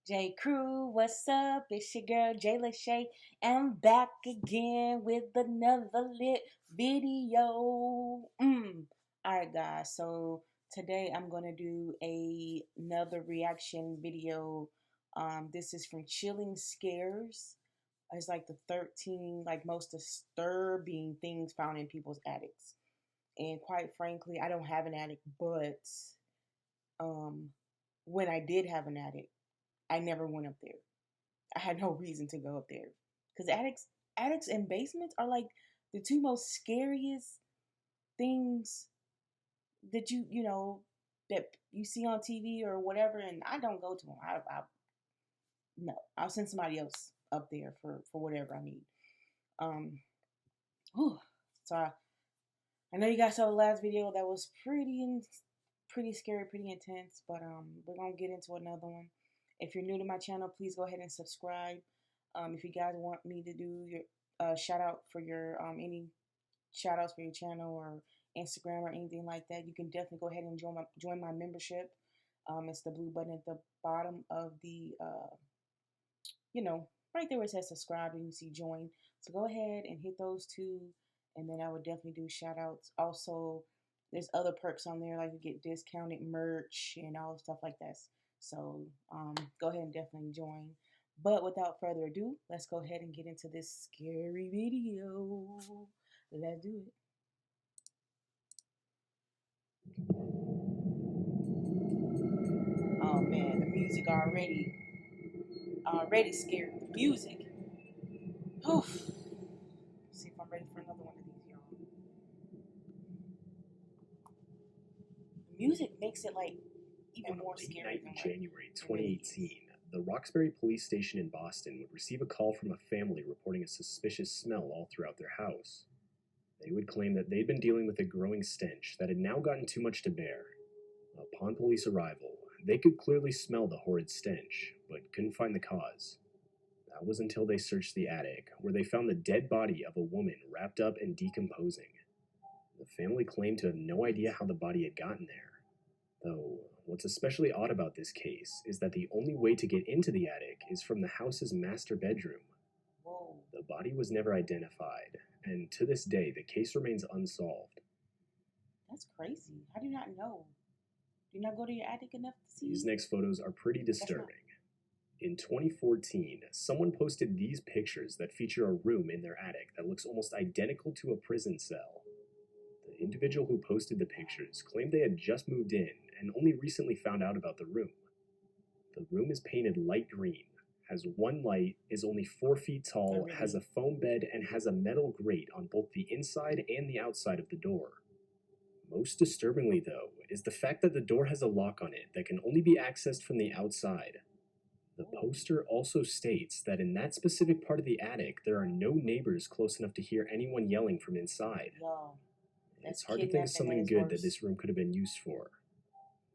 J Crew, what's up? It's your girl Jay Lachey. I'm back again with another lit video. Alright guys, so today I'm gonna do another reaction video. This is from Chilling Scares. It's like the 13 most disturbing things found in people's attics. And quite frankly, I don't have an attic, but um when I did have an attic, I never went up there. I had no reason to go up there because attics and basements are like the two most scariest things that that you see on TV or whatever. And I don't go to them. I no, I'll send somebody else up there for whatever I need. Um, whew. So I know you guys saw the last video that was pretty scary, pretty intense, but we're gonna get into another one. If you're new to my channel, please go ahead and subscribe. If you guys want me to do your shout out for your any shout outs for your channel or Instagram or anything like that, you can definitely go ahead and join my membership. It's the blue button at the bottom of the right there where it says subscribe and you see join. So go ahead and hit those two, and then I would definitely do shout outs. Also, there's other perks on there, like you get discounted merch and all stuff like that. So go ahead and definitely join. But without further ado, let's go ahead and get into this scary video. Let's do it. Oh man, the music already scared. The music. Oof. See if I'm ready for another one of these, y'all. The music makes it like even more scary. In January 2018, the Roxbury police station in Boston would receive a call from a family reporting a suspicious smell all throughout their house. They would claim that they'd been dealing with a growing stench that had now gotten too much to bear. Upon police arrival, they could clearly smell the horrid stench, but couldn't find the cause. That was until they searched the attic, where they found the dead body of a woman wrapped up and decomposing. The family claimed to have no idea how the body had gotten there. Though, what's especially odd about this case is that the only way to get into the attic is from the house's master bedroom. Whoa. The body was never identified, and to this day, the case remains unsolved. That's crazy. How do you not know? Do you not go to your attic enough to see? These next photos are pretty disturbing. In 2014, someone posted these pictures that feature a room in their attic that looks almost identical to a prison cell. The individual who posted the pictures claimed they had just moved in and only recently found out about the room. The room is painted light green, has one light, is only 4 feet tall, has a foam bed, and has a metal grate on both the inside and the outside of the door. Most disturbingly, though, is the fact that the door has a lock on it that can only be accessed from the outside. The poster also states that in that specific part of the attic, there are no neighbors close enough to hear anyone yelling from inside. Yo, it's hard to think of something good that this room could have been used for.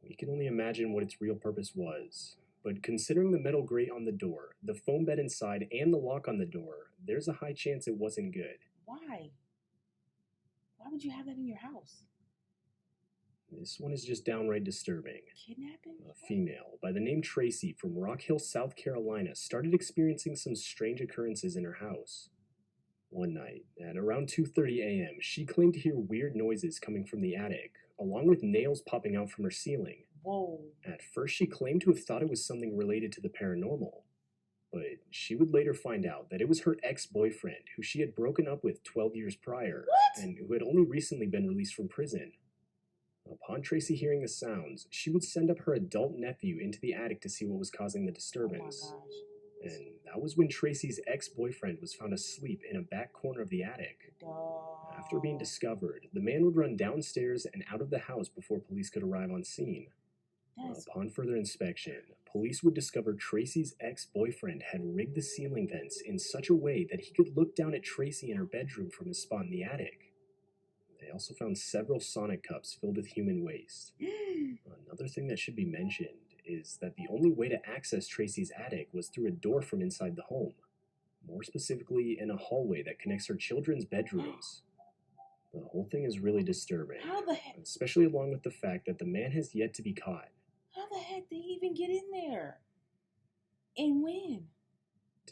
We can only imagine what its real purpose was. But considering the metal grate on the door, the foam bed inside, and the lock on the door, there's a high chance it wasn't good. Why? Why would you have that in your house? This one is just downright disturbing. Kidnapping? A female by the name Tracy from Rock Hill, South Carolina, started experiencing some strange occurrences in her house. One night, at around 2:30 a.m., she claimed to hear weird noises coming from the attic, along with nails popping out from her ceiling. Whoa. At first, she claimed to have thought it was something related to the paranormal, but she would later find out that it was her ex-boyfriend, who she had broken up with 12 years prior, and who had only recently been released from prison. Upon Tracy hearing the sounds, she would send up her adult nephew into the attic to see what was causing the disturbance. Oh my gosh. And that was when Tracy's ex-boyfriend was found asleep in a back corner of the attic. After being discovered, the man would run downstairs and out of the house before police could arrive on scene. Upon further inspection, police would discover Tracy's ex-boyfriend had rigged the ceiling vents in such a way that he could look down at Tracy in her bedroom from his spot in the attic. They also found several sonic cups filled with human waste. Another thing that should be mentioned is that the only way to access Tracy's attic was through a door from inside the home. More specifically, in a hallway that connects her children's bedrooms. The whole thing is really disturbing. How the heck? Especially along with the fact that the man has yet to be caught. How the heck did he even get in there? And when?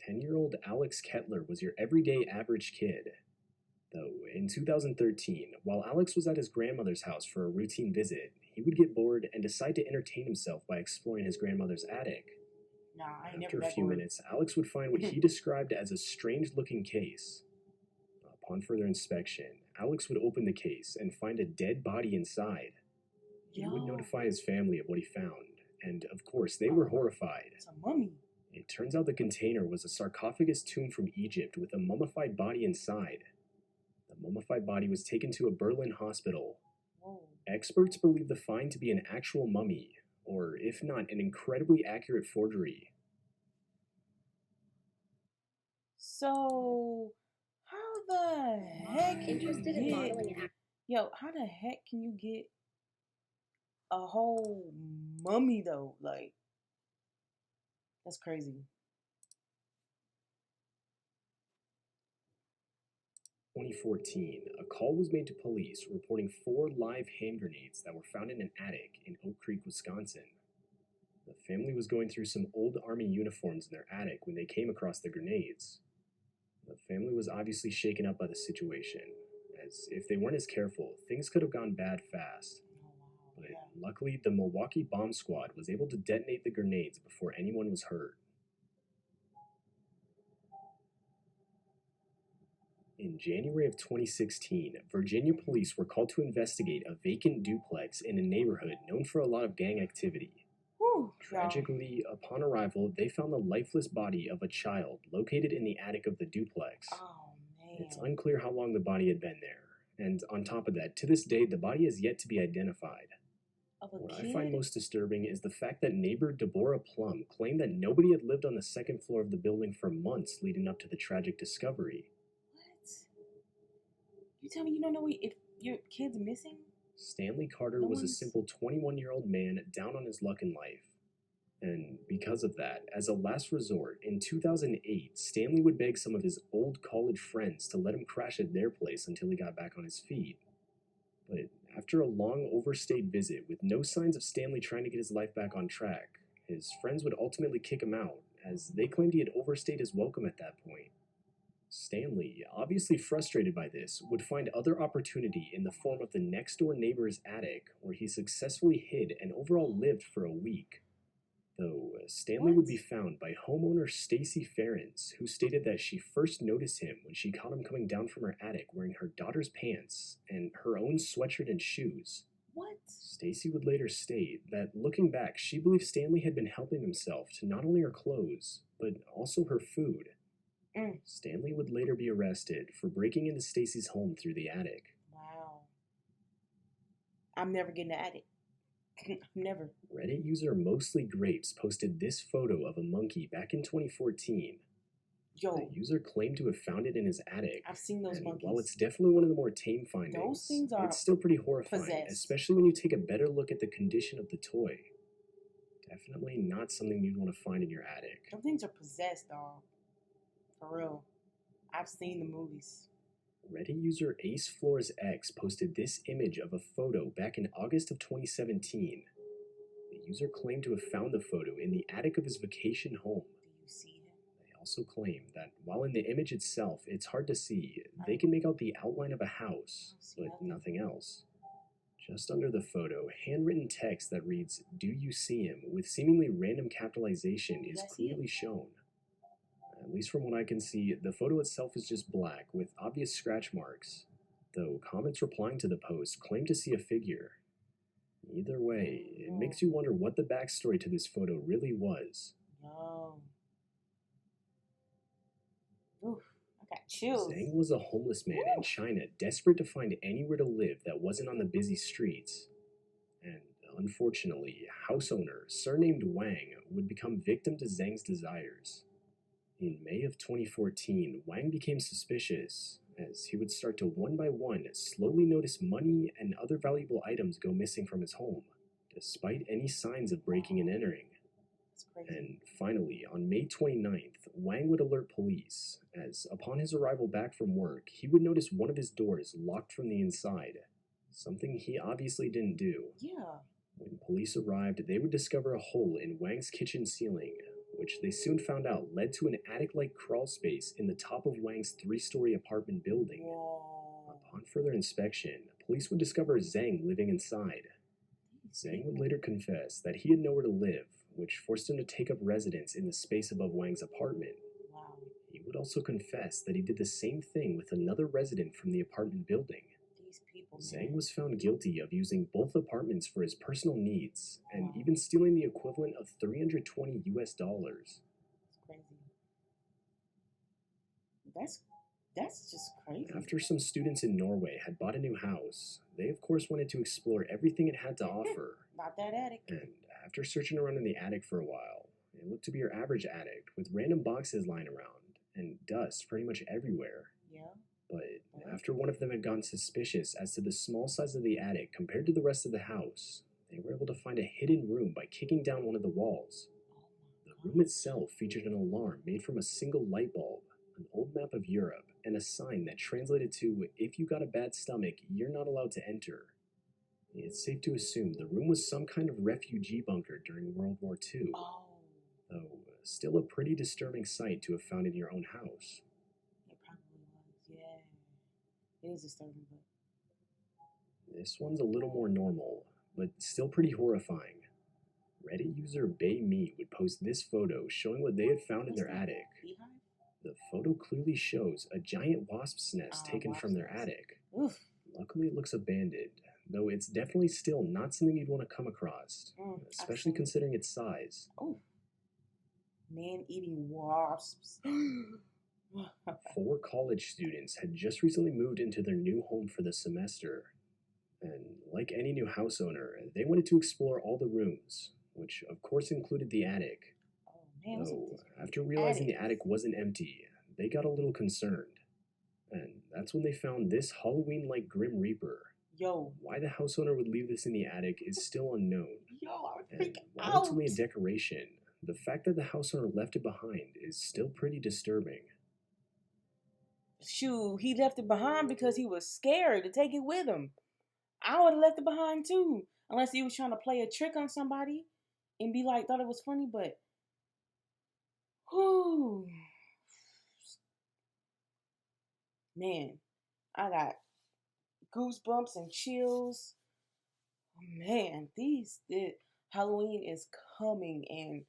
10-year-old Alex Kettler was your everyday average kid. Though, in 2013, while Alex was at his grandmother's house for a routine visit, he would get bored and decide to entertain himself by exploring his grandmother's attic. Nah, I ain't After never a that few bored. minutes, Alex would find what he described as a strange-looking case. Upon further inspection, Alex would open the case and find a dead body inside. He would Yo, notify his family of what he found, and of course, they were horrified. it's a mummy. It turns out the container was a sarcophagus tomb from Egypt with a mummified body inside. The mummified body was taken to a Berlin hospital. Whoa. Experts believe the find to be an actual mummy, or if not, an incredibly accurate forgery. So, how the heck can Interested you in get? modeling and acting. Yo, how the heck can you get a whole mummy though? Like, that's crazy. 2014, a call was made to police reporting 4 live hand grenades that were found in an attic in Oak Creek, Wisconsin. The family was going through some old Army uniforms in their attic when they came across the grenades. The family was obviously shaken up by the situation, as if they weren't as careful, things could have gone bad fast. Oh wow. But Yeah. luckily, the Milwaukee Bomb Squad was able to detonate the grenades before anyone was hurt. In January of 2016, Virginia police were called to investigate a vacant duplex in a neighborhood known for a lot of gang activity. Whew, Tragically, upon arrival, they found the lifeless body of a child located in the attic of the duplex. oh man. It's unclear how long the body had been there, and on top of that, to this day, the body is yet to be identified. Of a What kid? I find most disturbing is the fact that neighbor Deborah Plum claimed that nobody had lived on the second floor of the building for months leading up to the tragic discovery. What? You tell me you don't know if your kid's missing? Stanley Carter No was a one's- simple 21-year-old man down on his luck in life. And because of that, as a last resort, in 2008, Stanley would beg some of his old college friends to let him crash at their place until he got back on his feet. But after a long overstayed visit with no signs of Stanley trying to get his life back on track, his friends would ultimately kick him out, as they claimed he had overstayed his welcome at that point. Stanley, obviously frustrated by this, would find other opportunity in the form of the next-door neighbor's attic, where he successfully hid and overall lived for a week. Though Stanley would be found by homeowner Stacy Ferens, who stated that she first noticed him when she caught him coming down from her attic wearing her daughter's pants and her own sweatshirt and shoes. What? Stacy would later state that looking back, she believed Stanley had been helping himself to not only her clothes, but also her food. Mm. Stanley would later be arrested for breaking into Stacy's home through the attic. Wow. I'm never getting at it. Never. Reddit user Mostly Grapes posted this photo of a monkey back in 2014. Yo, The user claimed to have found it in his attic. I've seen those And monkeys. while it's definitely one of the more tame findings, Those things are it's still pretty horrifying, possessed. especially when you take a better look at the condition of the toy. Definitely not something you'd want to find in your attic. Those things are possessed, dog. For real. I've seen the movies. Reddit user Ace Floors X posted this image of a photo back in August of 2017. The user claimed to have found the photo in the attic of his vacation home. Do you see him? They also claim that while in the image itself it's hard to see, they can make out the outline of a house, but nothing else. Just under the photo, handwritten text that reads, "Do you see him?" with seemingly random capitalization is I see it? clearly shown. At least from what I can see, the photo itself is just black with obvious scratch marks, though comments replying to the post claim to see a figure. Either way, it makes you wonder what the backstory to this photo really was. No. Oof, I got chills. Zhang was a homeless man in China, desperate to find anywhere to live that wasn't on the busy streets. And unfortunately, house owner, surnamed Wang, would become victim to Zhang's desires. In May of 2014, Wang became suspicious, as he would start to one by one slowly notice money and other valuable items go missing from his home, despite any signs of breaking and entering. It's crazy. And finally, on May 29th, Wang would alert police, as upon his arrival back from work, he would notice one of his doors locked from the inside, something he obviously didn't do. Yeah. When police arrived, they would discover a hole in Wang's kitchen ceiling, which they soon found out led to an attic-like crawl space in the top of Wang's three-story apartment building. Whoa. Upon further inspection, police would discover Zhang living inside. Zhang would later confess that he had nowhere to live, which forced him to take up residence in the space above Wang's apartment. Wow. He would also confess that he did the same thing with another resident from the apartment building. These people. Zhang Man. was found guilty of using both apartments for his personal needs and Wow. even stealing the equivalent of $320 US. That's crazy. That's just crazy. After some students in Norway had bought a new house, they of course wanted to explore everything it had to offer. Not that attic. And after searching around in the attic for a while, it looked to be your average attic with random boxes lying around and dust pretty much everywhere. Yeah. But after one of them had gotten suspicious as to the small size of the attic compared to the rest of the house, they were able to find a hidden room by kicking down one of the walls. The room itself featured an alarm made from a single light bulb, an old map of Europe, and a sign that translated to, "If you got a bad stomach, you're not allowed to enter." It's safe to assume the room was some kind of refugee bunker during World War II, Oh. though still a pretty disturbing sight to have found in your own house. It probably was. Yeah. It is disturbing, but. This one's a little more normal, but still pretty horrifying. Reddit user Bay Me would post this photo showing what they had found in What's their that? attic. Beehive? The photo clearly shows a giant wasp's nest taken Wasp's from their nest. attic. Oof. Luckily, it looks abandoned, though it's definitely still not something you'd want to come across, especially Absolutely. considering its size. Oh. Man-eating wasps. 4 college students had just recently moved into their new home for the semester, and like any new house owner, they wanted to explore all the rooms, which of course included the attic. Oh man, what's up with Though, this after realizing the attic? attic wasn't empty, they got a little concerned. And that's when they found this Halloween-like Grim Reaper. Yo, Why the house owner would leave this in the attic is still unknown. I would And freak while out. it's only a decoration, the fact that the house owner left it behind is still pretty disturbing. Shoot, he left it behind because he was scared to take it with him. I would have left it behind too, unless he was trying to play a trick on somebody and be like, thought it was funny, but. Whew. Man, I got goosebumps and chills. Man, Halloween is coming, and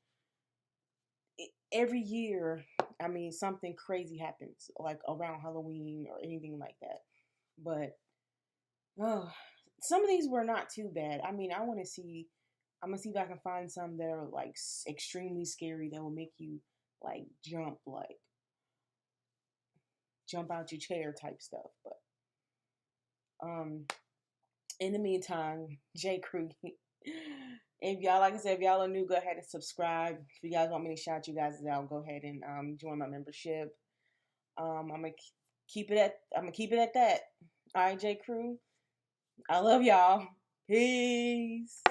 every year, I mean, something crazy happens, like around Halloween or anything like that. But some of these were not too bad. I mean, I'm gonna see if I can find some that are like extremely scary that will make you like jump out your chair type stuff. But in the meantime, J. Crew, if y'all, like I said, if y'all are new, go ahead and subscribe. If you guys want me to shout you guys out, go ahead and join my membership. I'm gonna keep it at that. All right, J. Crew, I love y'all. Peace.